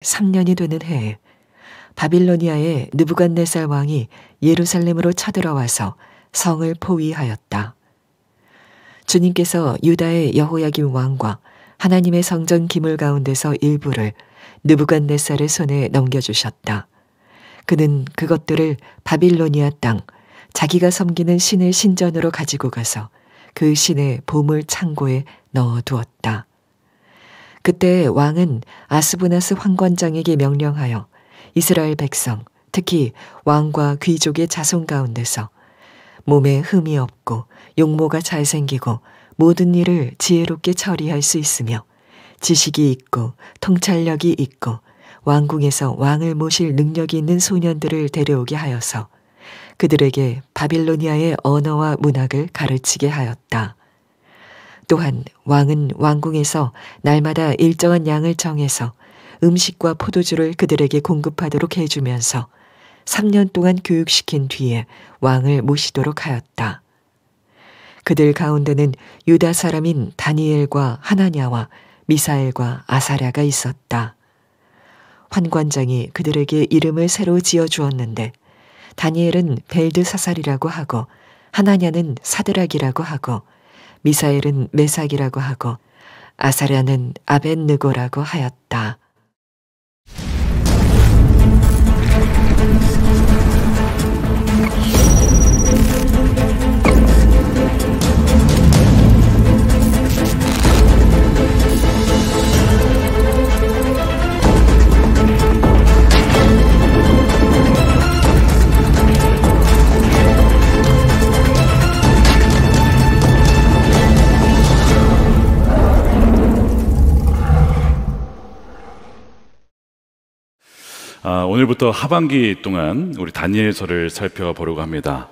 3년이 되는 해에 바빌로니아의 느부갓네살 왕이 예루살렘으로 쳐들어와서 성을 포위하였다. 주님께서 유다의 여호야김 왕과 하나님의 성전 기물 가운데서 일부를 느부갓네살의 손에 넘겨주셨다. 그는 그것들을 바빌로니아 땅, 자기가 섬기는 신의 신전으로 가지고 가서 그 신의 보물 창고에 넣어두었다. 그때 왕은 아스부나스 황관장에게 명령하여 이스라엘 백성, 특히 왕과 귀족의 자손 가운데서 몸에 흠이 없고 용모가 잘생기고 모든 일을 지혜롭게 처리할 수 있으며 지식이 있고 통찰력이 있고 왕궁에서 왕을 모실 능력이 있는 소년들을 데려오게 하여서 그들에게 바빌로니아의 언어와 문학을 가르치게 하였다. 또한 왕은 왕궁에서 날마다 일정한 양을 정해서 음식과 포도주를 그들에게 공급하도록 해주면서 3년 동안 교육시킨 뒤에 왕을 모시도록 하였다. 그들 가운데는 유다 사람인 다니엘과 하나냐와 미사엘과 아사랴가 있었다. 환관장이 그들에게 이름을 새로 지어 주었는데 다니엘은 벨드사살이라고 하고 하나냐는 사드락이라고 하고 미사엘은 메삭이라고 하고 아사랴는 아벳느고라고 하였다. 오늘부터 하반기 동안 우리 다니엘서를 살펴보려고 합니다.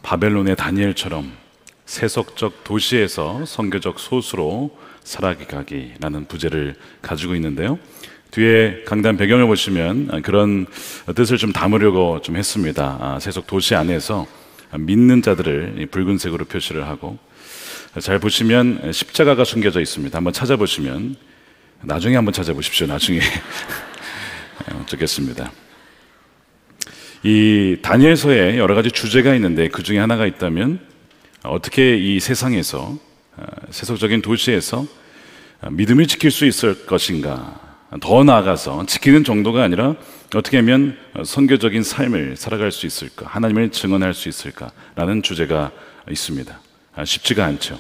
바벨론의 다니엘처럼 세속적 도시에서 선교적 소수로 살아가기라는 부제를 가지고 있는데요. 뒤에 강단 배경을 보시면 그런 뜻을 좀 담으려고 좀 했습니다. 세속 도시 안에서 믿는 자들을 붉은색으로 표시를 하고, 잘 보시면 십자가가 숨겨져 있습니다. 한번 찾아보시면, 나중에 한번 찾아보십시오. 나중에 적겠습니다. 이 다니엘서에 여러 가지 주제가 있는데 그 중에 하나가 있다면 어떻게 이 세상에서 세속적인 도시에서 믿음을 지킬 수 있을 것인가, 더 나아가서 지키는 정도가 아니라 어떻게 하면 선교적인 삶을 살아갈 수 있을까, 하나님을 증언할 수 있을까라는 주제가 있습니다. 쉽지가 않죠.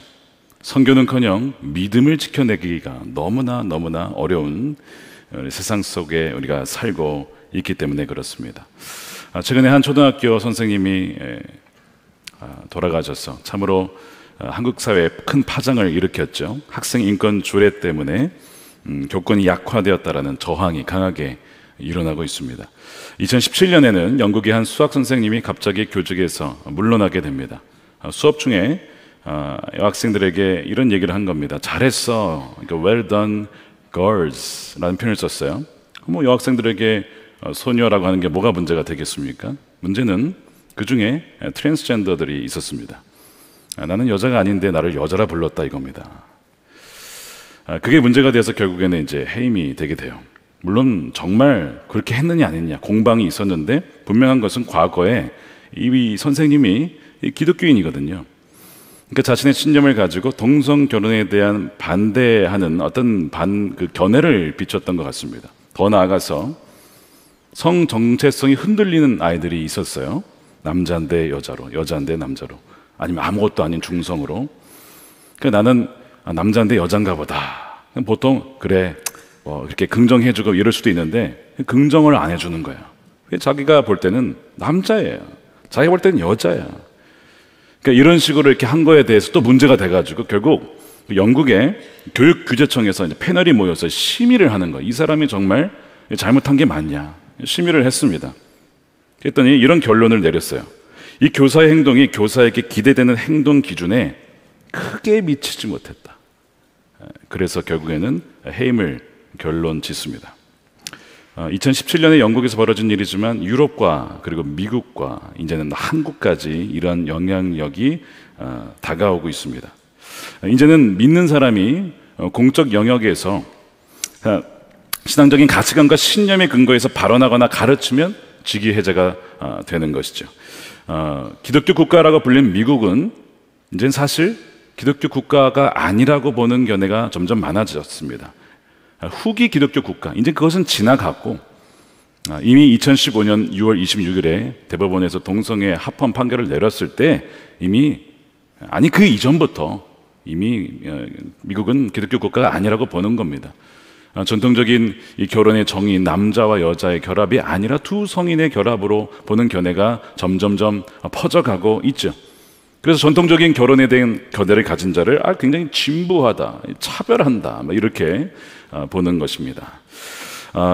선교는커녕 믿음을 지켜내기가 너무나 어려운 세상 속에 우리가 살고 있기 때문에 그렇습니다. 최근에 한 초등학교 선생님이 돌아가셔서 참으로 한국 사회에 큰 파장을 일으켰죠. 학생 인권 조례 때문에 교권이 약화되었다라는 저항이 강하게 일어나고 있습니다. 2017년에는 영국의 한 수학 선생님이 갑자기 교직에서 물러나게 됩니다. 수업 중에 여학생들에게 이런 얘기를 한 겁니다. 잘했어, 그러니까 well done girls 라는 표현을 썼어요. 여학생들에게 소녀라고 하는 게 뭐가 문제가 되겠습니까? 문제는 그 중에 트랜스젠더들이 있었습니다. 나는 여자가 아닌데 나를 여자라 불렀다 이겁니다. 그게 문제가 돼서 결국에는 이제 해임이 되게 돼요. 물론 정말 그렇게 했느냐 안 했느냐 공방이 있었는데 분명한 것은 과거에 이 선생님이 기독교인이거든요. 그러니까 자신의 신념을 가지고 동성 결혼에 대한 반대하는 어떤 그 견해를 비췄던 것 같습니다. 더 나아가서 성 정체성이 흔들리는 아이들이 있었어요. 남자인데 여자로, 여자인데 남자로, 아니면 아무것도 아닌 중성으로. 그러니까 나는 남자인데 여잔가 보다. 보통 그래 이렇게 긍정해주고 이럴 수도 있는데 긍정을 안 해주는 거예요. 자기가 볼 때는 남자예요. 자기가 볼 때는 여자예요. 그러니까 이런 식으로 이렇게 한 거에 대해서 또 문제가 돼가지고 결국 영국의 교육규제청에서 이제 패널이 모여서 심의를 하는 거예요. 이 사람이 정말 잘못한 게 맞냐 심의를 했습니다. 그랬더니 이런 결론을 내렸어요. 이 교사의 행동이 교사에게 기대되는 행동 기준에 크게 미치지 못했다. 그래서 결국에는 해임을 결론 짓습니다. 2017년에 영국에서 벌어진 일이지만 유럽과 그리고 미국과 이제는 한국까지 이런 영향력이 다가오고 있습니다. 이제는 믿는 사람이 공적 영역에서 신앙적인 가치관과 신념의 근거에서 발언하거나 가르치면 직위 해제가 되는 것이죠. 기독교 국가라고 불리는 미국은 이제는 사실 기독교 국가가 아니라고 보는 견해가 점점 많아졌습니다. 후기 기독교 국가, 이제 그것은 지나갔고 이미 2015년 6월 26일에 대법원에서 동성애 합헌 판결을 내렸을 때 이미 그 이전부터 이미 미국은 기독교 국가가 아니라고 보는 겁니다. 전통적인 이 결혼의 정의, 남자와 여자의 결합이 아니라 두 성인의 결합으로 보는 견해가 점점점 퍼져가고 있죠. 그래서 전통적인 결혼에 대한 견해를 가진 자를 굉장히 진부하다, 차별한다, 이렇게 보는 것입니다.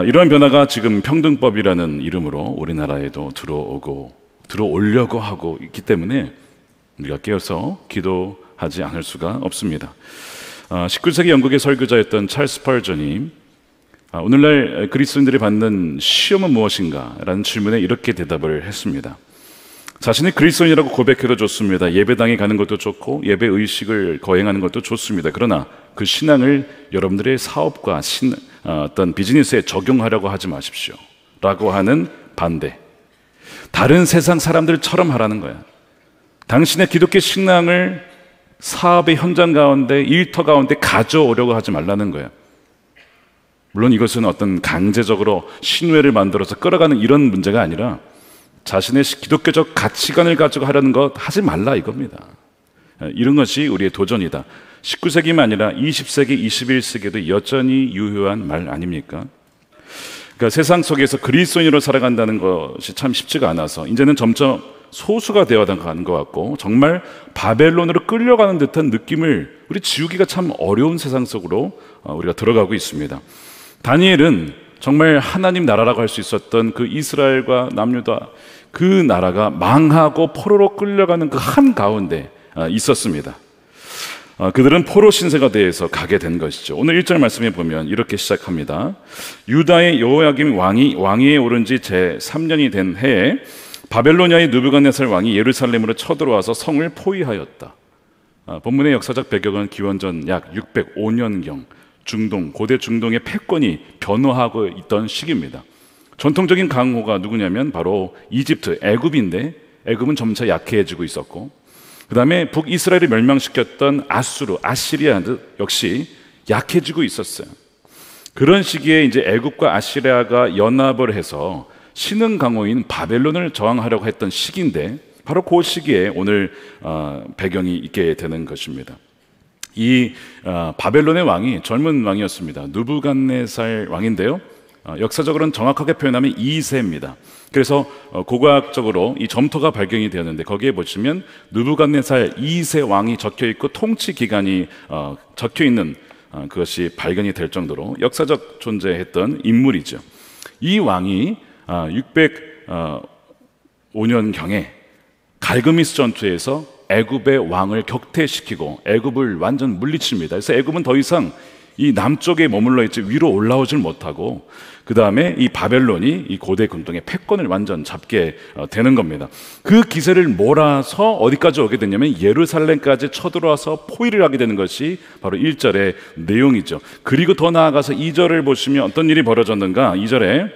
이러한 변화가 지금 평등법이라는 이름으로 우리나라에도 들어오려고 하고 있기 때문에 우리가 깨어서 기도하지 않을 수가 없습니다. 19세기 영국의 설교자였던 찰스 스펄전이 오늘날 그리스도인들이 받는 시험은 무엇인가? 라는 질문에 이렇게 대답을 했습니다. 자신이 그리스도인이라고 고백해도 좋습니다. 예배당에 가는 것도 좋고 예배 의식을 거행하는 것도 좋습니다. 그러나 그 신앙을 여러분들의 사업과 어떤 비즈니스에 적용하려고 하지 마십시오. 라고 하는 반대. 다른 세상 사람들처럼 하라는 거야. 당신의 기독교 신앙을 사업의 현장 가운데, 일터 가운데 가져오려고 하지 말라는 거예요. 물론 이것은 어떤 강제적으로 신뢰를 만들어서 끌어가는 이런 문제가 아니라 자신의 기독교적 가치관을 가지고 하려는 것 하지 말라 이겁니다. 이런 것이 우리의 도전이다. 19세기만 아니라 20세기, 21세기도 여전히 유효한 말 아닙니까? 그러니까 세상 속에서 그리스도인으로 살아간다는 것이 참 쉽지가 않아서 이제는 점점 소수가 되어가는 것 같고 정말 바벨론으로 끌려가는 듯한 느낌을 우리 지우기가 참 어려운 세상 속으로 우리가 들어가고 있습니다. 다니엘은 정말 하나님 나라라고 할 수 있었던 그 이스라엘과 남유다 그 나라가 망하고 포로로 끌려가는 그 한가운데 있었습니다. 그들은 포로 신세가 되어서 가게 된 것이죠. 오늘 1절 말씀에 보면 이렇게 시작합니다. 유다의 여호야김 왕이 왕위에 오른 지 제3년이 된 해에 바벨로니아의 느부갓네살 왕이 예루살렘으로 쳐들어와서 성을 포위하였다. 본문의 역사적 배경은 기원전 약 605년경 고대 중동의 패권이 변화하고 있던 시기입니다. 전통적인 강호가 누구냐면 바로 이집트, 애굽인데 애굽은 점차 약해지고 있었고 그 다음에 북이스라엘을 멸망시켰던 아시리아 역시 약해지고 있었어요. 그런 시기에 이제 애굽과 아시리아가 연합을 해서 신흥 강호인 바벨론을 저항하려고 했던 시기인데 바로 그 시기에 오늘 배경이 있게 되는 것입니다. 이 바벨론의 왕이 젊은 왕이었습니다. 느부갓네살 왕인데요. 역사적으로는 정확하게 표현하면 2세입니다. 그래서 고고학적으로 이 점토가 발견이 되었는데 거기에 보시면 느부갓네살 2세 왕이 적혀있고 통치 기간이 적혀있는 그것이 발견이 될 정도로 역사적 존재했던 인물이죠. 이 왕이 605년경에 갈그미스 전투에서 애굽의 왕을 격퇴시키고 애굽을 완전 물리칩니다. 그래서 애굽은 더 이상 이 남쪽에 머물러 있지 위로 올라오질 못하고 그 다음에 이 바벨론이 이 고대 근동의 패권을 완전 잡게 되는 겁니다. 그 기세를 몰아서 어디까지 오게 됐냐면 예루살렘까지 쳐들어와서 포위를 하게 되는 것이 바로 1절의 내용이죠. 그리고 더 나아가서 2절을 보시면 어떤 일이 벌어졌는가. 2절에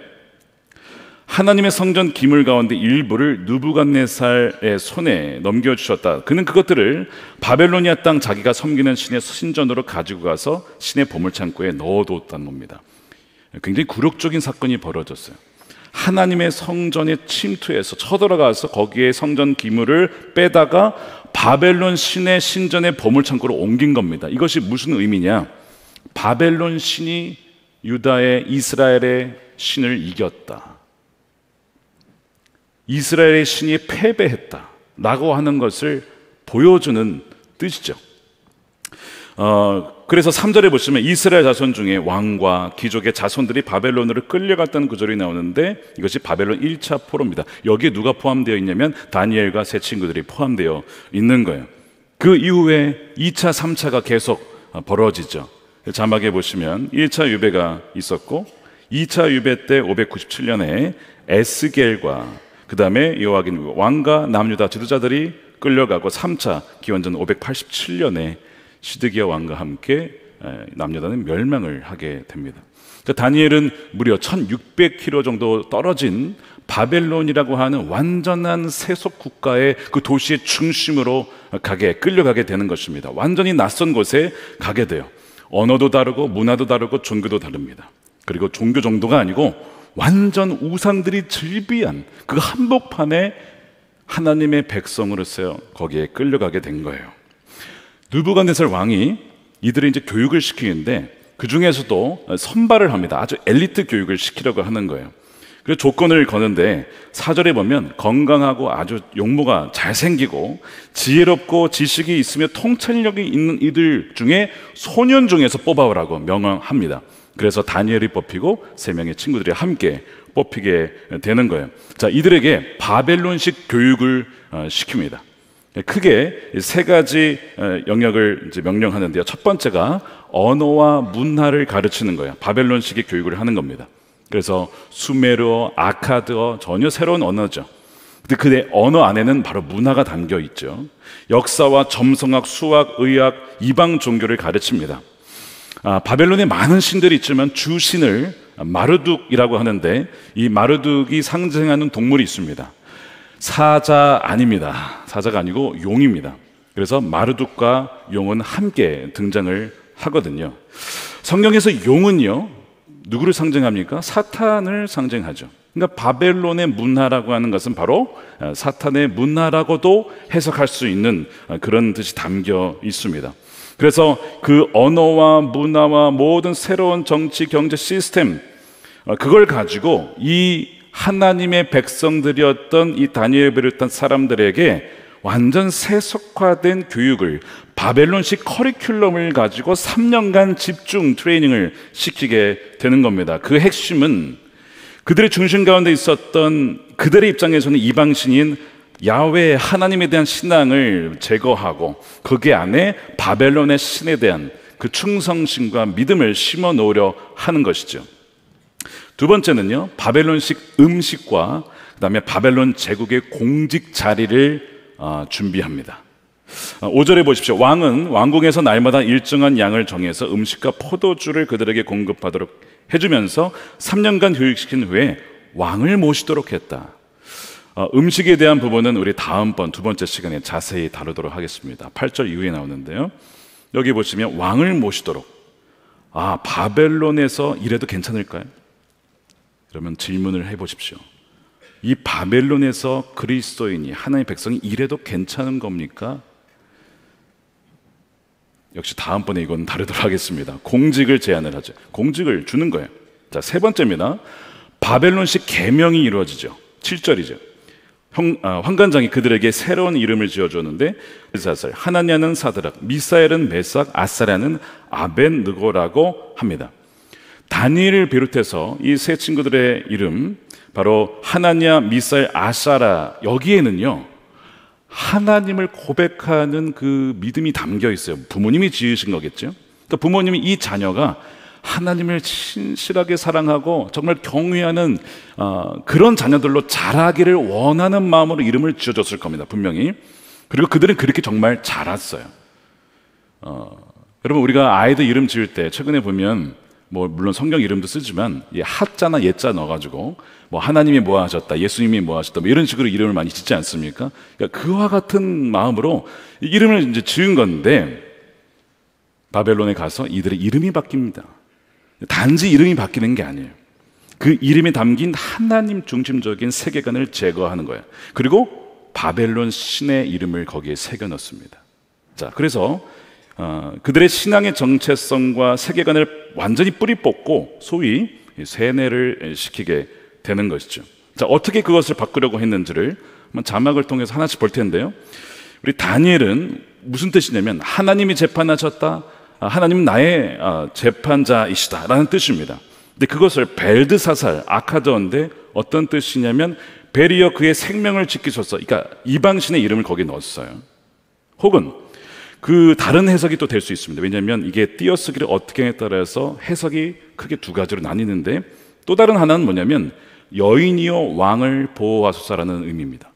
하나님의 성전 기물 가운데 일부를 느부갓네살의 손에 넘겨주셨다. 그는 그것들을 바벨로니아 땅 자기가 섬기는 신의 신전으로 가지고 가서 신의 보물창고에 넣어뒀다는 겁니다. 굉장히 굴욕적인 사건이 벌어졌어요. 하나님의 성전에 침투해서 쳐들어가서 거기에 성전 기물을 빼다가 바벨론 신의 신전의 보물창고로 옮긴 겁니다. 이것이 무슨 의미냐? 바벨론 신이 유다의 이스라엘의 신을 이겼다. 이스라엘의 신이 패배했다 라고 하는 것을 보여주는 뜻이죠. 그래서 3절에 보시면 이스라엘 자손 중에 왕과 귀족의 자손들이 바벨론으로 끌려갔다는 구절이 나오는데 이것이 바벨론 1차 포로입니다. 여기에 누가 포함되어 있냐면 다니엘과 세 친구들이 포함되어 있는 거예요. 그 이후에 2차, 3차가 계속 벌어지죠. 자막에 보시면 1차 유배가 있었고 2차 유배 때 597년에 에스겔과 그 다음에 여호야긴 왕과 남유다 지도자들이 끌려가고 3차 기원전 587년에 시드기야 왕과 함께 남유다는 멸망을 하게 됩니다. 다니엘은 무려 1600km 정도 떨어진 바벨론이라고 하는 완전한 세속 국가의 그 도시의 중심으로 끌려가게 되는 것입니다. 완전히 낯선 곳에 가게 돼요. 언어도 다르고 문화도 다르고 종교도 다릅니다. 그리고 종교 정도가 아니고 완전 우상들이 즐비한 그 한복판에 하나님의 백성으로서 거기에 끌려가게 된 거예요. 느부갓네살 왕이 이들을 이제 교육을 시키는데 그 중에서도 선발을 합니다. 아주 엘리트 교육을 시키려고 하는 거예요. 그래서 조건을 거는데 4절에 보면 건강하고 아주 용모가 잘생기고 지혜롭고 지식이 있으며 통찰력이 있는 이들 중에 소년 중에서 뽑아오라고 명령합니다. 그래서 다니엘이 뽑히고 3명의 친구들이 함께 뽑히게 되는 거예요. 자, 이들에게 바벨론식 교육을 시킵니다. 크게 3가지 영역을 이제 명령하는데요. 첫 번째가 언어와 문화를 가르치는 거예요. 바벨론식의 교육을 하는 겁니다. 그래서 수메르어, 아카드어, 전혀 새로운 언어죠. 근데 그 언어 안에는 바로 문화가 담겨 있죠. 역사와 점성학, 수학, 의학, 이방 종교를 가르칩니다. 바벨론에 많은 신들이 있지만 주신을 마르둑이라고 하는데 이 마르둑이 상징하는 동물이 있습니다. 사자 아닙니다. 사자가 아니고 용입니다. 그래서 마르둑과 용은 함께 등장을 하거든요. 성경에서 용은요, 누구를 상징합니까? 사탄을 상징하죠. 그러니까 바벨론의 문화라고 하는 것은 바로 사탄의 문화라고도 해석할 수 있는 그런 뜻이 담겨 있습니다. 그래서 그 언어와 문화와 모든 새로운 정치, 경제 시스템, 그걸 가지고 이 하나님의 백성들이었던 이 다니엘을 비롯한 사람들에게 완전 세속화된 교육을, 바벨론식 커리큘럼을 가지고 3년간 집중 트레이닝을 시키게 되는 겁니다. 그 핵심은 그들의 중심 가운데 있었던 그들의 입장에서는 이방신인 야훼 하나님에 대한 신앙을 제거하고 거기 안에 바벨론의 신에 대한 그 충성심과 믿음을 심어 놓으려 하는 것이죠. 두 번째는요, 바벨론식 음식과 그다음에 바벨론 제국의 공직 자리를 준비합니다. 5절에 보십시오. 왕은 왕궁에서 날마다 일정한 양을 정해서 음식과 포도주를 그들에게 공급하도록 해주면서 3년간 교육시킨 후에 왕을 모시도록 했다. 음식에 대한 부분은 우리 다음번 두 번째 시간에 자세히 다루도록 하겠습니다. 8절 이후에 나오는데요, 여기 보시면 왕을 모시도록. 바벨론에서 이래도 괜찮을까요? 그러면 질문을 해보십시오. 이 바벨론에서 그리스도인이, 하나님의 백성이 이래도 괜찮은 겁니까? 역시 다음번에 이건 다루도록 하겠습니다. 공직을 제안을 하죠. 공직을 주는 거예요. 자, 세 번째입니다. 바벨론식 계명이 이루어지죠. 7절이죠. 환관장이 그들에게 새로운 이름을 지어줬는데, 하나냐는 사드락, 미사엘은 메삭, 아사랴는 아벤느고라고 합니다. 다니엘을 비롯해서 이 세 친구들의 이름, 바로 하나냐, 미사엘, 아사라, 여기에는요 하나님을 고백하는 그 믿음이 담겨 있어요. 부모님이 지으신 거겠죠. 그러니까 부모님이 이 자녀가 하나님을 신실하게 사랑하고 정말 경외하는 그런 자녀들로 자라기를 원하는 마음으로 이름을 지어줬을 겁니다, 분명히. 그리고 그들은 그렇게 정말 자랐어요. 여러분, 우리가 아이들 이름 지을 때 최근에 보면 물론 성경 이름도 쓰지만 하자나 예자 넣어가지고 하나님이 뭐 하셨다, 예수님이 뭐 하셨다, 이런 식으로 이름을 많이 짓지 않습니까? 그러니까 그와 같은 마음으로 이름을 이제 지은 건데, 바벨론에 가서 이들의 이름이 바뀝니다. 단지 이름이 바뀌는 게 아니에요. 그 이름에 담긴 하나님 중심적인 세계관을 제거하는 거예요. 그리고 바벨론 신의 이름을 거기에 새겨 넣습니다. 자, 그래서 그들의 신앙의 정체성과 세계관을 완전히 뿌리 뽑고 소위 세뇌를 시키게 되는 것이죠. 자, 어떻게 그것을 바꾸려고 했는지를 한번 자막을 통해서 하나씩 볼 텐데요, 우리 다니엘은 무슨 뜻이냐면 하나님이 재판하셨다, 하나님은 나의 재판자이시다 라는 뜻입니다. 근데 그것을 벨드사살, 아카드어인데 어떤 뜻이냐면 벨이여 그의 생명을 지키소서, 그러니까 이방신의 이름을 거기에 넣었어요. 혹은 그 다른 해석이 또 될 수 있습니다. 왜냐하면 이게 띄어쓰기를 어떻게 하냐에 따라서 해석이 크게 두 가지로 나뉘는데, 또 다른 하나는 뭐냐면 여인이여 왕을 보호하소서라는 의미입니다.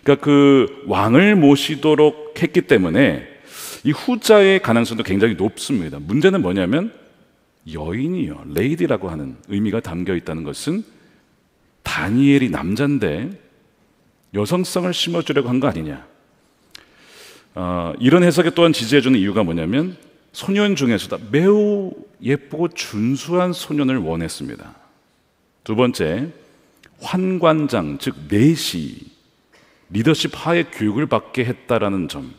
그러니까 그 왕을 모시도록 했기 때문에 이 후자의 가능성도 굉장히 높습니다. 문제는 뭐냐면 여인이요, 레이디라고 하는 의미가 담겨 있다는 것은 다니엘이 남자인데 여성성을 심어주려고 한 거 아니냐. 이런 해석에 또한 지지해주는 이유가 뭐냐면 소년 중에서도 매우 예쁘고 준수한 소년을 원했습니다. 두 번째, 환관장, 즉 내시, 리더십 하에 교육을 받게 했다라는 점.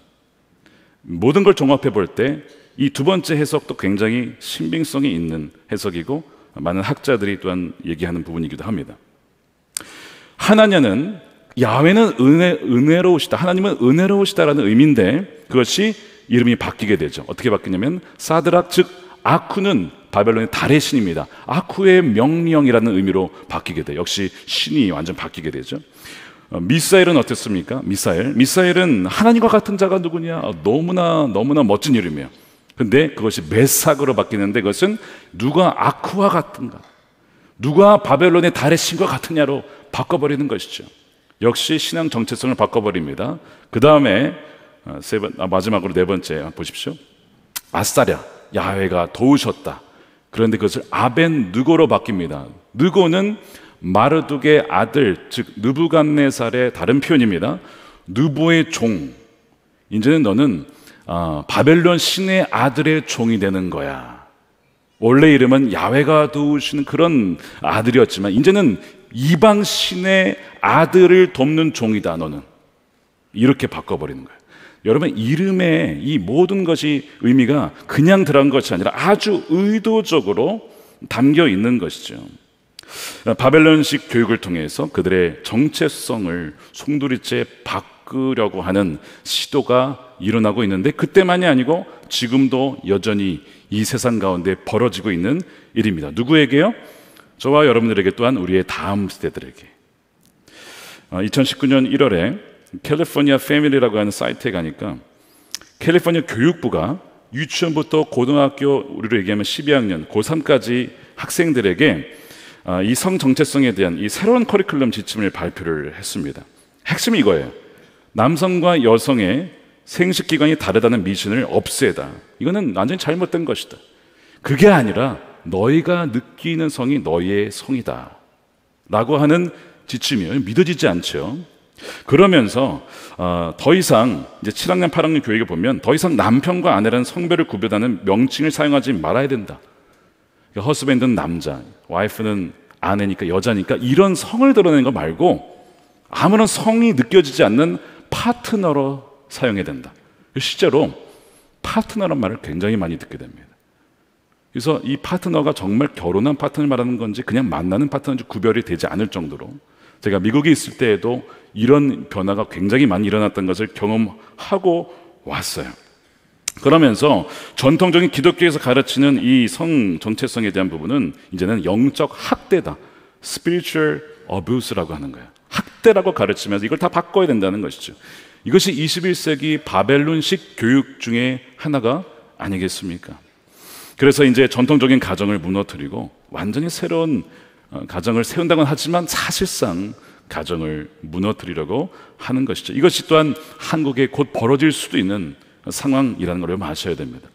모든 걸 종합해 볼 때 이 두 번째 해석도 굉장히 신빙성이 있는 해석이고 많은 학자들이 또한 얘기하는 부분이기도 합니다. 하나냐는 야훼는 은혜로우시다, 하나님은 은혜로우시다라는 의미인데 그것이 이름이 바뀌게 되죠. 어떻게 바뀌냐면 사드락, 즉 아쿠는 바벨론의 달의 신입니다. 아쿠의 명령이라는 의미로 바뀌게 돼요. 역시 신이 완전 바뀌게 되죠. 미사엘은 어땠습니까? 미사엘은 하나님과 같은 자가 누구냐? 너무나 멋진 이름이에요. 근데 그것이 메삭으로 바뀌는데 그것은 누가 아쿠와 같은가? 누가 바벨론의 달의 신과 같으냐로 바꿔버리는 것이죠. 역시 신앙 정체성을 바꿔버립니다. 그 다음에 마지막으로 네 번째 보십시오. 아사랴, 야훼가 도우셨다. 그런데 그것을 아벤 느고로 바뀝니다. 느고는 마르둑의 아들, 즉 느부갓네살의 다른 표현입니다. 느보의 종. 이제는 너는 바벨론 신의 아들의 종이 되는 거야. 원래 이름은 야훼가 도우시는 그런 아들이었지만 이제는 이방 신의 아들을 돕는 종이다. 너는 이렇게 바꿔버리는 거예요. 여러분, 이름에 이 모든 것이 의미가 그냥 들어간 것이 아니라 아주 의도적으로 담겨 있는 것이죠. 바벨론식 교육을 통해서 그들의 정체성을 송두리째 바꾸려고 하는 시도가 일어나고 있는데 그때만이 아니고 지금도 여전히 이 세상 가운데 벌어지고 있는 일입니다. 누구에게요? 저와 여러분들에게, 또한 우리의 다음 세대들에게. 2019년 1월에 캘리포니아 패밀리라고 하는 사이트에 가니까 캘리포니아 교육부가 유치원부터 고등학교, 우리로 얘기하면 12학년, 고3까지 학생들에게 이 성 정체성에 대한 이 새로운 커리큘럼 지침을 발표를 했습니다. 핵심이 이거예요. 남성과 여성의 생식기관이 다르다는 미신을 없애다. 이거는 완전히 잘못된 것이다. 그게 아니라 너희가 느끼는 성이 너희의 성이다 라고 하는 지침이에요. 믿어지지 않죠. 그러면서 더 이상 이제 7학년 8학년 교육에 보면 더 이상 남편과 아내라는 성별을 구별하는 명칭을 사용하지 말아야 된다. 허스밴드는 남자, 와이프는 아내니까 여자니까 이런 성을 드러내는 거 말고 아무런 성이 느껴지지 않는 파트너로 사용해야 된다. 실제로 파트너란 말을 굉장히 많이 듣게 됩니다. 그래서 이 파트너가 정말 결혼한 파트너를 말하는 건지 그냥 만나는 파트너인지 구별이 되지 않을 정도로, 제가 미국에 있을 때에도 이런 변화가 굉장히 많이 일어났던 것을 경험하고 왔어요. 그러면서 전통적인 기독교에서 가르치는 이 성 정체성에 대한 부분은 이제는 영적 학대다, spiritual abuse라고 하는 거예요. 학대라고 가르치면서 이걸 다 바꿔야 된다는 것이죠. 이것이 21세기 바벨론식 교육 중에 하나가 아니겠습니까? 그래서 이제 전통적인 가정을 무너뜨리고 완전히 새로운 가정을 세운다고는 하지만 사실상 가정을 무너뜨리려고 하는 것이죠. 이것이 또한 한국에 곧 벌어질 수도 있는 상황이라는 걸 아셔야 됩니다.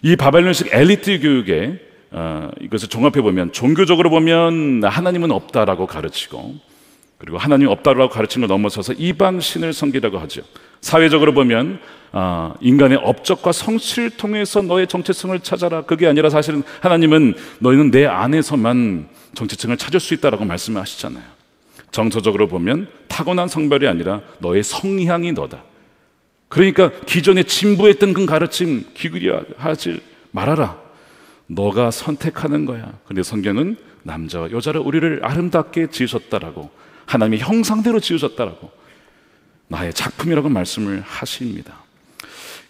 이 바벨론식 엘리트 교육에 이것을 종합해 보면, 종교적으로 보면 하나님은 없다라고 가르치고, 그리고 하나님 없다라고 가르치는 걸 넘어서서 이방신을 섬기라고 하죠. 사회적으로 보면 인간의 업적과 성취를 통해서 너의 정체성을 찾아라. 그게 아니라 사실은 하나님은 너희는 내 안에서만 정체성을 찾을 수 있다라고 말씀하시잖아요. 정서적으로 보면 타고난 성별이 아니라 너의 성향이 너다. 그러니까 기존에 진부했던 그 가르침 기구려 하지 말아라. 너가 선택하는 거야. 그런데 성경은 남자와 여자를, 우리를 아름답게 지으셨다라고, 하나님의 형상대로 지으셨다라고, 나의 작품이라고 말씀을 하십니다.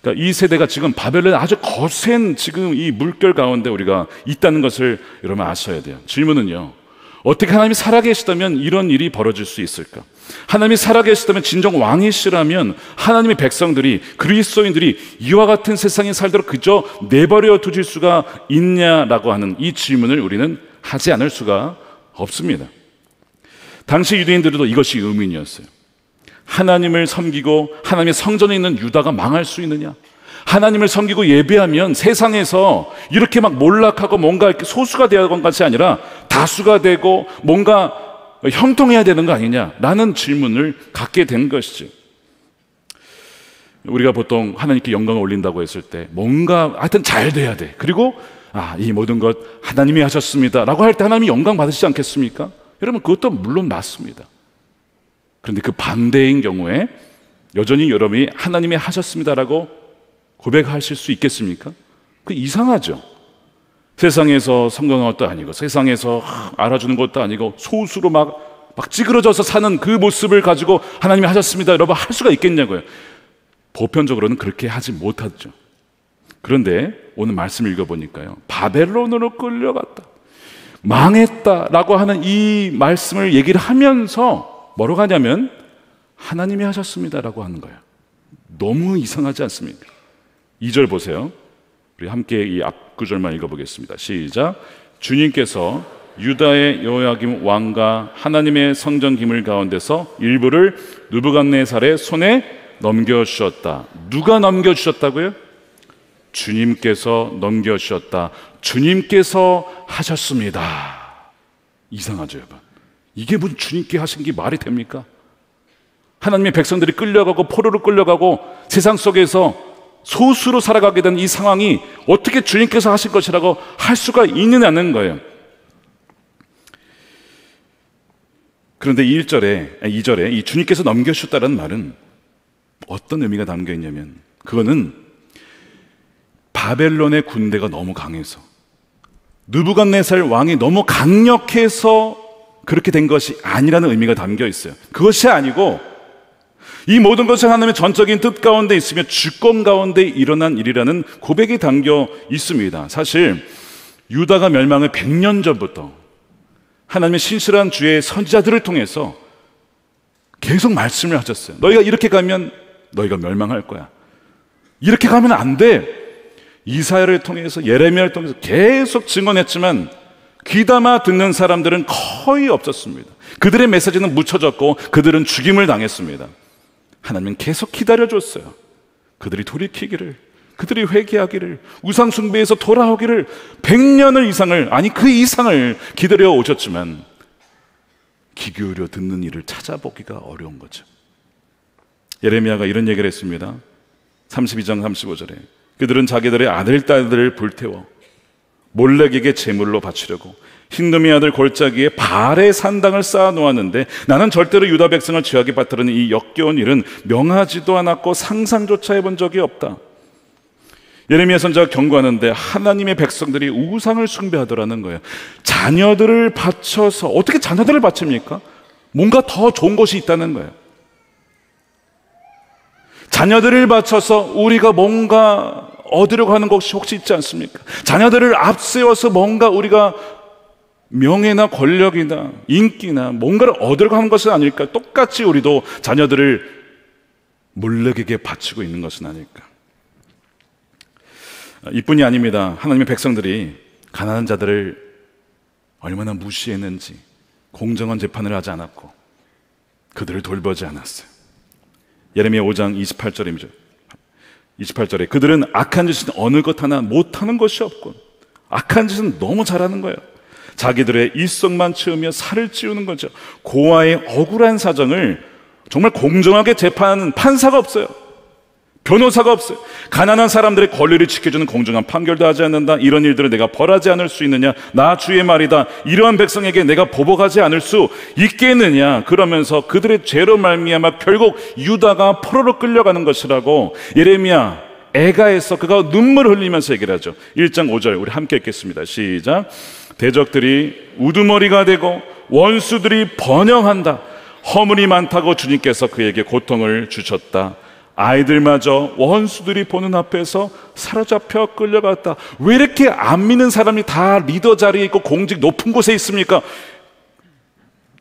그러니까 이 세대가 지금 바벨론의 아주 거센 지금 이 물결 가운데 우리가 있다는 것을 여러분 아셔야 돼요. 질문은요, 어떻게 하나님이 살아계시다면 이런 일이 벌어질 수 있을까? 하나님이 살아계시다면, 진정 왕이시라면 하나님의 백성들이, 그리스도인들이 이와 같은 세상에 살도록 그저 내버려 두실 수가 있냐라고 하는 이 질문을 우리는 하지 않을 수가 없습니다. 당시 유대인들도 이것이 의문이었어요. 하나님을 섬기고 하나님의 성전에 있는 유다가 망할 수 있느냐? 하나님을 섬기고 예배하면 세상에서 이렇게 막 몰락하고 뭔가 이렇게 소수가 되어간 것이 아니라 다수가 되고 뭔가 형통해야 되는 거 아니냐라는 질문을 갖게 된 것이죠. 우리가 보통 하나님께 영광을 올린다고 했을 때 뭔가 하여튼 잘 돼야 돼. 그리고 이 모든 것 하나님이 하셨습니다 라고 할 때 하나님이 영광 받으시지 않겠습니까? 여러분, 그것도 물론 맞습니다. 그런데 그 반대인 경우에 여전히 여러분이 하나님이 하셨습니다라고 고백하실 수 있겠습니까? 그 이상하죠. 세상에서 성공한 것도 아니고 세상에서 알아주는 것도 아니고 소수로 막 찌그러져서 사는 그 모습을 가지고 하나님이 하셨습니다 여러분 할 수가 있겠냐고요. 보편적으로는 그렇게 하지 못하죠. 그런데 오늘 말씀을 읽어보니까요, 바벨론으로 끌려갔다, 망했다라고 하는 이 말씀을 얘기를 하면서 뭐라고 하냐면 하나님이 하셨습니다라고 하는 거예요. 너무 이상하지 않습니까? 2절 보세요. 우리 함께 이 앞구절만 읽어보겠습니다. 시작. 주님께서 유다의 여호야김 왕과 하나님의 성전 기물 가운데서 일부를 느부갓네살의 손에 넘겨주셨다. 누가 넘겨주셨다고요? 주님께서 넘겨주셨다. 주님께서 하셨습니다. 이상하죠, 여러분? 이게 무슨 주님께 하신 게 말이 됩니까? 하나님의 백성들이 끌려가고 포로로 끌려가고 세상 속에서 소수로 살아가게 된 이 상황이 어떻게 주님께서 하신 것이라고 할 수가 있느냐는 거예요. 그런데 2절에 이 주님께서 넘겨주셨다는 말은 어떤 의미가 담겨 있냐면, 그거는 바벨론의 군대가 너무 강해서, 느부갓네살 왕이 너무 강력해서 그렇게 된 것이 아니라는 의미가 담겨 있어요. 그것이 아니고 이 모든 것이 하나님의 전적인 뜻 가운데 있으며 주권 가운데 일어난 일이라는 고백이 담겨 있습니다. 사실 유다가 멸망을 100년 전부터 하나님의 신실한 주의 선지자들을 통해서 계속 말씀을 하셨어요. 너희가 이렇게 가면 너희가 멸망할 거야. 이렇게 가면 안 돼. 이사야를 통해서, 예레미야를 통해서 계속 증언했지만 귀담아 듣는 사람들은 거의 없었습니다. 그들의 메시지는 묻혀졌고 그들은 죽임을 당했습니다. 하나님은 계속 기다려줬어요. 그들이 돌이키기를, 그들이 회개하기를, 우상 숭배에서 돌아오기를 100년을 이상을, 아니 그 이상을 기다려 오셨지만 귀 기울여 듣는 이를 찾아보기가 어려운 거죠. 예레미야가 이런 얘기를 했습니다. 32장 35절에 그들은 자기들의 아들, 딸들을 불태워 몰렉에게 제물로 바치려고 흰놈의 아들 골짜기에 바알의 산당을 쌓아 놓았는데 나는 절대로 유다 백성을 죄악에 빠뜨리는 이 역겨운 일은 명하지도 않았고 상상조차 해본 적이 없다. 예레미야 선지자가 경고하는데 하나님의 백성들이 우상을 숭배하더라는 거예요. 자녀들을 바쳐서, 어떻게 자녀들을 바칩니까? 뭔가 더 좋은 것이 있다는 거예요. 자녀들을 바쳐서 우리가 뭔가 얻으려고 하는 것이 혹시 있지 않습니까? 자녀들을 앞세워서 뭔가 우리가 명예나 권력이나 인기나 뭔가를 얻으려고 하는 것은 아닐까? 똑같이 우리도 자녀들을 몰렉에게 바치고 있는 것은 아닐까? 이뿐이 아닙니다. 하나님의 백성들이 가난한 자들을 얼마나 무시했는지, 공정한 재판을 하지 않았고 그들을 돌보지 않았어요. 예레미야 5장 28절입니다. 28절에 그들은 악한 짓은 어느 것 하나 못하는 것이 없고 악한 짓은 너무 잘하는 거예요. 자기들의 일성만 채우며 살을 찌우는 거죠. 고아의 억울한 사정을 정말 공정하게 재판하는 판사가 없어요. 변호사가 없어요. 가난한 사람들의 권리를 지켜주는 공정한 판결도 하지 않는다. 이런 일들을 내가 벌하지 않을 수 있느냐? 나 주의 말이다. 이러한 백성에게 내가 보복하지 않을 수 있겠느냐? 그러면서 그들의 죄로 말미암아 결국 유다가 포로로 끌려가는 것이라고 예레미야 애가에서 그가 눈물을 흘리면서 얘기를 하죠. 1장 5절 우리 함께 읽겠습니다. 시작. 대적들이 우두머리가 되고 원수들이 번영한다. 허물이 많다고 주님께서 그에게 고통을 주셨다. 아이들마저 원수들이 보는 앞에서 사로잡혀 끌려갔다. 왜 이렇게 안 믿는 사람이 다 리더 자리에 있고 공직 높은 곳에 있습니까?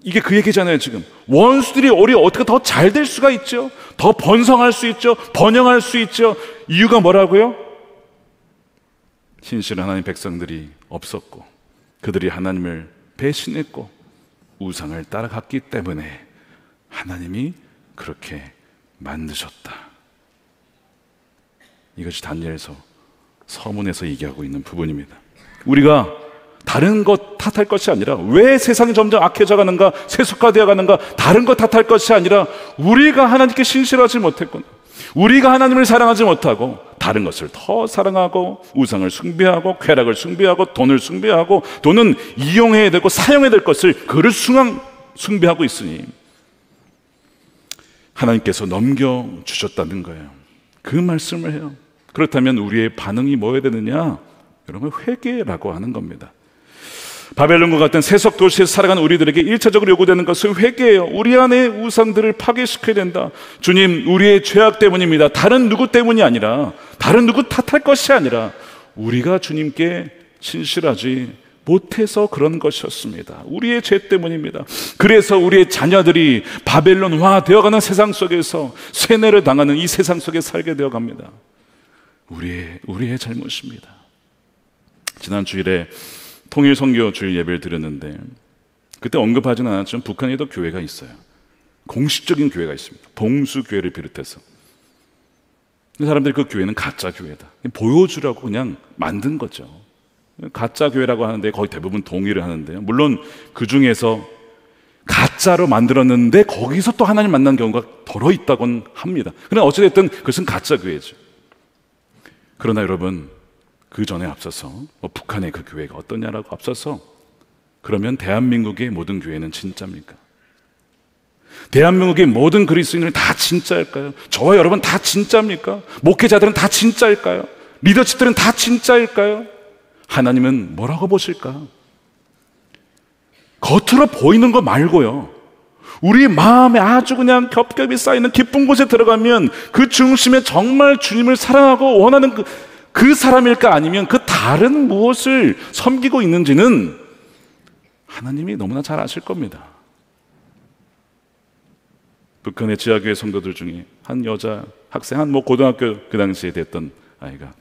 이게 그 얘기잖아요. 지금 원수들이 우리 어떻게 더 잘 될 수가 있죠? 더 번성할 수 있죠? 번영할 수 있죠? 이유가 뭐라고요? 신실한 하나님 백성들이 없었고 그들이 하나님을 배신했고 우상을 따라갔기 때문에 하나님이 그렇게 만드셨다. 이것이 다니엘서 서문에서 얘기하고 있는 부분입니다. 우리가 다른 것 탓할 것이 아니라 왜 세상이 점점 악해져 가는가, 세속화되어 가는가, 다른 것 탓할 것이 아니라 우리가 하나님께 신실하지 못했구나, 우리가 하나님을 사랑하지 못하고 다른 것을 더 사랑하고 우상을 숭배하고 쾌락을 숭배하고 돈을 숭배하고, 돈은 이용해야 되고 사용해야 될 것을 그를 숭배하고 있으니 하나님께서 넘겨주셨다는 거예요. 그 말씀을 해요. 그렇다면 우리의 반응이 뭐여야 되느냐? 여러분, 회개라고 하는 겁니다. 바벨론과 같은 세속 도시에서 살아가는 우리들에게 1차적으로 요구되는 것은 회개예요. 우리 안의 우상들을 파괴시켜야 된다. 주님, 우리의 죄악 때문입니다. 다른 누구 때문이 아니라, 다른 누구 탓할 것이 아니라 우리가 주님께 신실하지 못해서 그런 것이었습니다. 우리의 죄 때문입니다. 그래서 우리의 자녀들이 바벨론화 되어가는 세상 속에서 쇠뇌를 당하는 이 세상 속에 살게 되어갑니다. 우리의 잘못입니다. 지난 주일에 통일 선교 주일 예배를 드렸는데 그때 언급하지는 않았지만 북한에도 교회가 있어요. 공식적인 교회가 있습니다. 봉수교회를 비롯해서. 사람들이 그 교회는 가짜 교회다, 보여주라고 그냥 만든 거죠. 가짜 교회라고 하는데 거의 대부분 동의를 하는데요. 물론 그 중에서 가짜로 만들었는데 거기서 또 하나님 만난 경우가 덜어 있다곤 합니다. 그러나 어찌됐든 그것은 가짜 교회죠. 그러나 여러분, 그 전에 앞서서 북한의 그 교회가 어떠냐라고 앞서서, 그러면 대한민국의 모든 교회는 진짜입니까? 대한민국의 모든 그리스도인들은 다 진짜일까요? 저와 여러분 다 진짜입니까? 목회자들은 다 진짜일까요? 리더십들은 다 진짜일까요? 하나님은 뭐라고 보실까? 겉으로 보이는 거 말고요, 우리 마음에 아주 그냥 겹겹이 쌓이는 깊은 곳에 들어가면 그 중심에 정말 주님을 사랑하고 원하는 그 사람일까, 아니면 그 다른 무엇을 섬기고 있는지는 하나님이 너무나 잘 아실 겁니다. 북한의 지하교회 성도들 중에 한 여자 학생, 한 고등학교 그 당시에 됐던 아이가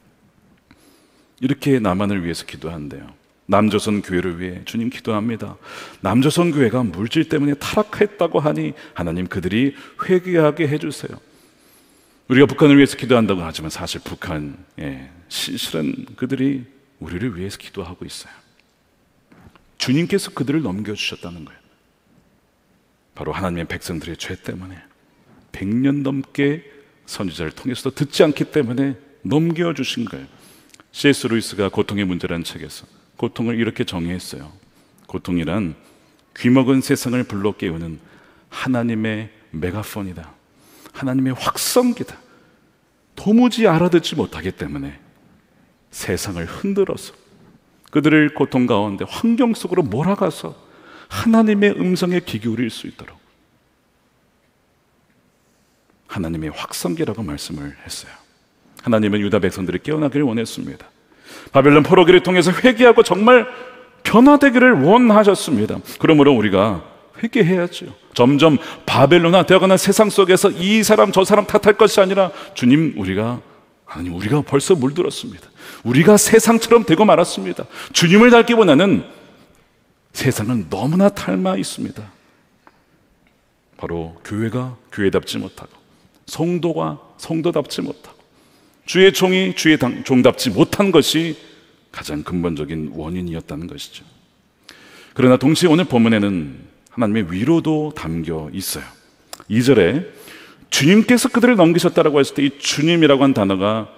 이렇게 남한을 위해서 기도한대요. 남조선 교회를 위해 주님 기도합니다. 남조선 교회가 물질 때문에 타락했다고 하니 하나님 그들이 회개하게 해주세요. 우리가 북한을 위해서 기도한다고 하지만 사실 북한에 실은 그들이 우리를 위해서 기도하고 있어요. 주님께서 그들을 넘겨주셨다는 거예요. 바로 하나님의 백성들의 죄 때문에 100년 넘게 선지자를 통해서도 듣지 않기 때문에 넘겨주신 거예요. C.S. 루이스가 고통의 문제라는 책에서 고통을 이렇게 정의했어요. 고통이란 귀먹은 세상을 불러 깨우는 하나님의 메가폰이다, 하나님의 확성기다. 도무지 알아듣지 못하기 때문에 세상을 흔들어서 그들을 고통 가운데 환경 속으로 몰아가서 하나님의 음성에 귀 기울일 수 있도록 하나님의 확성기라고 말씀을 했어요. 하나님은 유다 백성들이 깨어나기를 원했습니다. 바벨론 포로기를 통해서 회개하고 정말 변화되기를 원하셨습니다. 그러므로 우리가 회개해야죠. 점점 바벨론화 되어가는 세상 속에서 이 사람 저 사람 탓할 것이 아니라, 주님, 우리가 벌써 물들었습니다. 우리가 세상처럼 되고 말았습니다. 주님을 닮기보다는 세상은 너무나 닮아 있습니다. 바로 교회가 교회답지 못하고, 성도가 성도답지 못하고, 주의 종이 주의 종답지 못한 것이 가장 근본적인 원인이었다는 것이죠. 그러나 동시에 오늘 본문에는 하나님의 위로도 담겨 있어요. 2절에 주님께서 그들을 넘기셨다라고 했을 때 이 주님이라고 한 단어가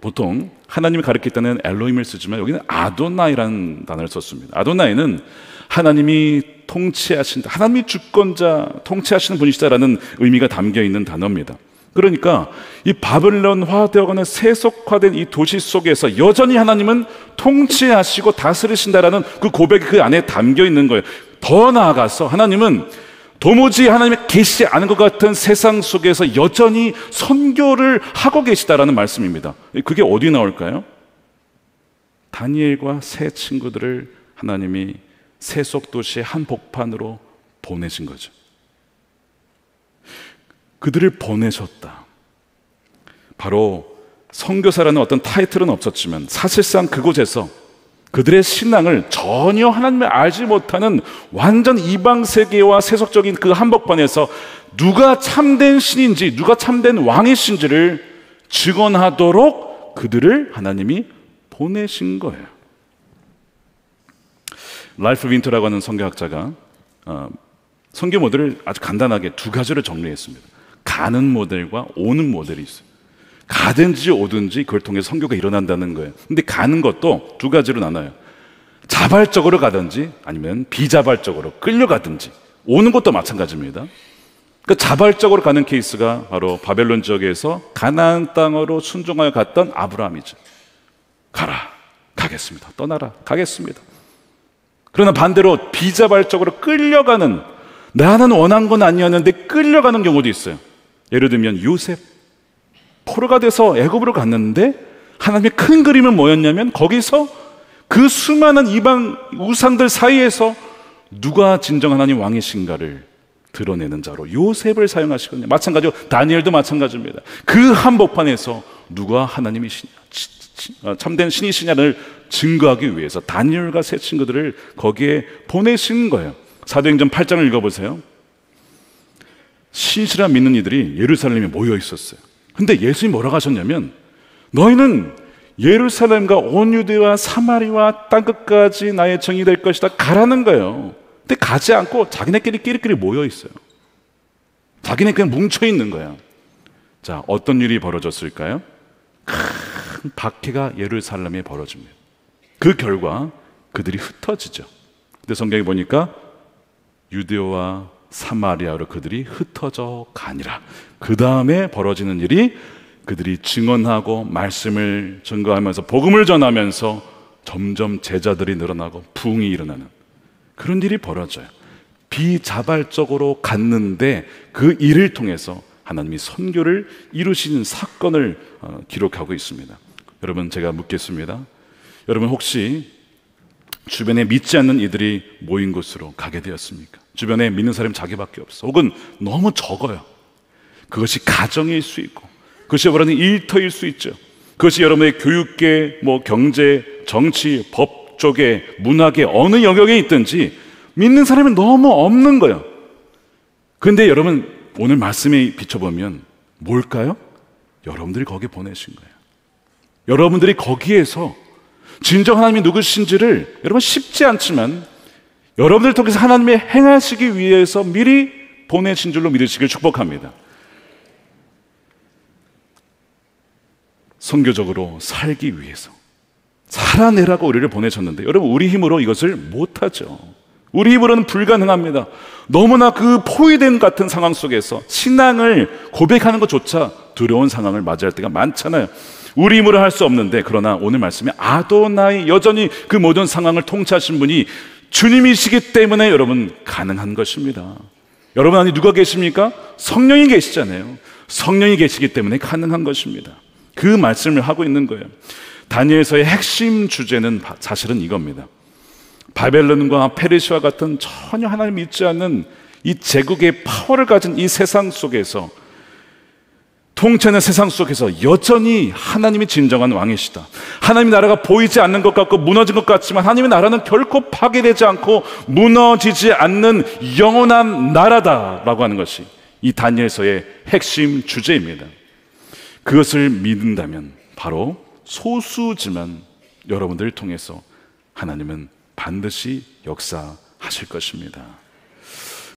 보통 하나님이 가르칠 때는 엘로힘을 쓰지만 여기는 아도나이라는 단어를 썼습니다. 아도나이는 하나님이 통치하신다, 하나님이 주권자, 통치하시는 분이시다라는 의미가 담겨 있는 단어입니다. 그러니까 이 바벨론화 되어가는 세속화된 이 도시 속에서 여전히 하나님은 통치하시고 다스리신다라는 그 고백이 그 안에 담겨 있는 거예요. 더 나아가서 하나님은 도무지 하나님의 계시지 않은 것 같은 세상 속에서 여전히 선교를 하고 계시다라는 말씀입니다. 그게 어디 나올까요? 다니엘과 세 친구들을 하나님이 세속 도시의 한 복판으로 보내신 거죠. 그들을 보내셨다. 바로 선교사라는 어떤 타이틀은 없었지만 사실상 그곳에서 그들의 신앙을 전혀 하나님을 알지 못하는 완전 이방 세계와 세속적인 그 한복판에서 누가 참된 신인지, 누가 참된 왕이신지를 증언하도록 그들을 하나님이 보내신 거예요. 라이프 윈터라고 하는 선교학자가 선교 모델을 아주 간단하게 두 가지로 정리했습니다. 가는 모델과 오는 모델이 있어요. 가든지 오든지 그걸 통해 선교가 일어난다는 거예요. 근데 가는 것도 두 가지로 나눠요. 자발적으로 가든지 아니면 비자발적으로 끌려가든지. 오는 것도 마찬가지입니다. 그 자발적으로 가는 케이스가 바로 바벨론 지역에서 가나안 땅으로 순종하여 갔던 아브라함이죠. 가라, 가겠습니다. 떠나라, 가겠습니다. 그러나 반대로 비자발적으로 끌려가는, 나는 원한 건 아니었는데 끌려가는 경우도 있어요. 예를 들면 요셉, 포로가 돼서 애굽으로 갔는데 하나님의 큰 그림은 뭐였냐면 거기서 그 수많은 이방 우상들 사이에서 누가 진정 하나님 왕이신가를 드러내는 자로 요셉을 사용하시거든요. 마찬가지로 다니엘도 마찬가지입니다. 그 한복판에서 누가 하나님이시냐, 참된 신이시냐를 증거하기 위해서 다니엘과 세 친구들을 거기에 보내신 거예요. 사도행전 8장을 읽어보세요. 신실한 믿는 이들이 예루살렘에 모여 있었어요. 근데 예수님이 뭐라고 하셨냐면 너희는 예루살렘과 온 유대와 사마리아 땅끝까지 나의 정이 될 것이다 가라는 거예요. 근데 가지 않고 자기네끼리 끼리끼리 모여 있어요. 자기네 그냥 뭉쳐 있는 거예요. 자, 어떤 일이 벌어졌을까요? 큰 박해가 예루살렘에 벌어집니다. 그 결과 그들이 흩어지죠. 근데 성경에 보니까 유대와 사마리아로 그들이 흩어져 가니라. 그 다음에 벌어지는 일이 그들이 증언하고 말씀을 증거하면서 복음을 전하면서 점점 제자들이 늘어나고 부흥이 일어나는 그런 일이 벌어져요. 비자발적으로 갔는데 그 일을 통해서 하나님이 선교를 이루시는 사건을 기록하고 있습니다. 여러분, 제가 묻겠습니다. 여러분 혹시 주변에 믿지 않는 이들이 모인 곳으로 가게 되었습니까? 주변에 믿는 사람이 자기밖에 없어. 혹은 너무 적어요. 그것이 가정일 수 있고 그것이 여러분의 일터일 수 있죠. 그것이 여러분의 교육계, 경제, 정치, 법 쪽에, 문학의 어느 영역에 있든지 믿는 사람이 너무 없는 거예요. 그런데 여러분 오늘 말씀에 비춰보면 뭘까요? 여러분들이 거기에 보내신 거예요. 여러분들이 거기에서 진정 하나님이 누구신지를 여러분 쉽지 않지만 여러분들 통해서 하나님이 행하시기 위해서 미리 보내신 줄로 믿으시길 축복합니다. 선교적으로 살기 위해서 살아내라고 우리를 보내셨는데 여러분 우리 힘으로 이것을 못하죠. 우리 힘으로는 불가능합니다. 너무나 그 포위된 같은 상황 속에서 신앙을 고백하는 것조차 두려운 상황을 맞이할 때가 많잖아요. 우리 힘으로 할 수 없는데 그러나 오늘 말씀에 아도나이 여전히 그 모든 상황을 통치하신 분이 주님이시기 때문에 여러분 가능한 것입니다. 여러분 안에 누가 계십니까? 성령이 계시잖아요. 성령이 계시기 때문에 가능한 것입니다. 그 말씀을 하고 있는 거예요. 다니엘서의 핵심 주제는 사실은 이겁니다. 바벨론과 페르시아와 같은 전혀 하나님 믿지 않는 이 제국의 파워를 가진 이 세상 속에서 통치하는 세상 속에서 여전히 하나님이 진정한 왕이시다. 하나님의 나라가 보이지 않는 것 같고 무너진 것 같지만 하나님의 나라는 결코 파괴되지 않고 무너지지 않는 영원한 나라다라고 하는 것이 이 다니엘서의 핵심 주제입니다. 그것을 믿는다면 바로 소수지만 여러분들을 통해서 하나님은 반드시 역사하실 것입니다.